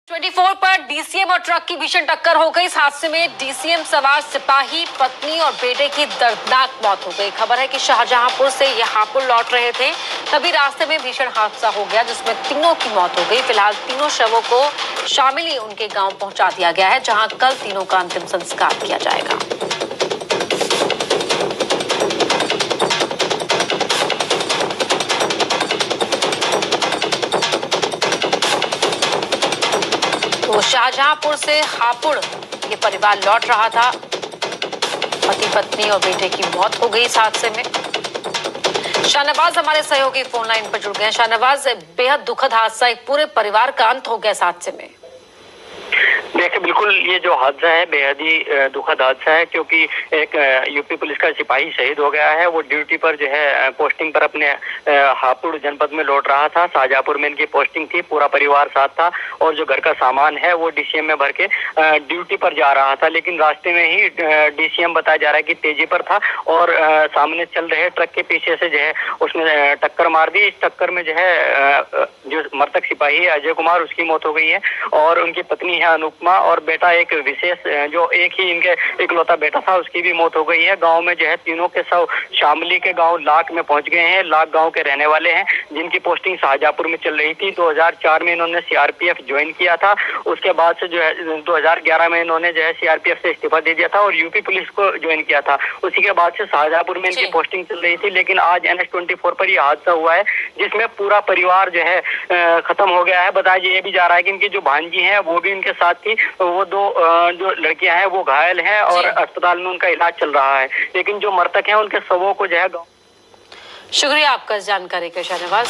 24 पर डीसीएम और ट्रक की भीषण टक्कर हो गई। इस हादसे में डीसीएम सवार सिपाही, पत्नी और बेटे की दर्दनाक मौत हो गई। खबर है कि शाहजहांपुर से ये हापुड़ लौट रहे थे, तभी रास्ते में भीषण हादसा हो गया जिसमें तीनों की मौत हो गई। फिलहाल तीनों शवों को शामिली उनके गांव पहुंचा दिया गया है, जहां कल तीनों का अंतिम संस्कार किया जाएगा। तो शाहजहांपुर से हापुड़ ये परिवार लौट रहा था। पति, पत्नी और बेटे की मौत हो गई इस हादसे में। शाहनवाज हमारे सहयोगी फोन लाइन पर जुड़ गए हैं। शाहनवाज, बेहद दुखद हादसा, एक पूरे परिवार का अंत हो गया इस हादसे में। देखिए, बिल्कुल ये जो हादसा है बेहद ही दुखद हादसा है, क्योंकि एक यूपी पुलिस का सिपाही शहीद हो गया है। वो ड्यूटी पर जो है पोस्टिंग पर अपने हापुड़ जनपद में लौट रहा था। शाहजहांपुर में इनकी पोस्टिंग थी, पूरा परिवार साथ था और जो घर का सामान है वो डीसीएम में भर के ड्यूटी पर जा रहा था। लेकिन रास्ते में ही डीसीएम बताया जा रहा है कि तेजी पर था और सामने चल रहे ट्रक के पीछे से जो है उसने टक्कर मार दी। इस टक्कर में जो है जो मृतक सिपाही है अजय कुमार, उसकी मौत हो गई है और उनकी पत्नी है अनुपमा और बेटा एक विशेष जो एक ही इनके इकलौता बेटा था, उसकी भी मौत हो गई है। गांव में जो है तीनों के शव शामली के गांव लाख में पहुंच गए हैं। लाख गांव के रहने वाले हैं, जिनकी पोस्टिंग शाहजहांपुर में चल रही थी। 2004 में इन्होंने सीआरपीएफ ज्वाइन किया था। उसके बाद से जो है 2011 में इन्होंने जो है सीआरपीएफ से इस्तीफा दे दिया था और यूपी पुलिस को ज्वाइन किया था। उसी के बाद से शाहजहांपुर में इनकी पोस्टिंग चल रही थी। लेकिन आज NH-24 पर यह हादसा हुआ है, जिसमें पूरा परिवार जो है खत्म हो गया है। बताया ये भी जा रहा है कि इनकी जो भांजी है वो भी इनके साथ थी। वो दो जो लड़कियां हैं वो घायल हैं और अस्पताल में उनका इलाज चल रहा है। लेकिन जो मृतक हैं उनके शवों को जो है। शुक्रिया आपका इस जानकारी के, शाहनवाज।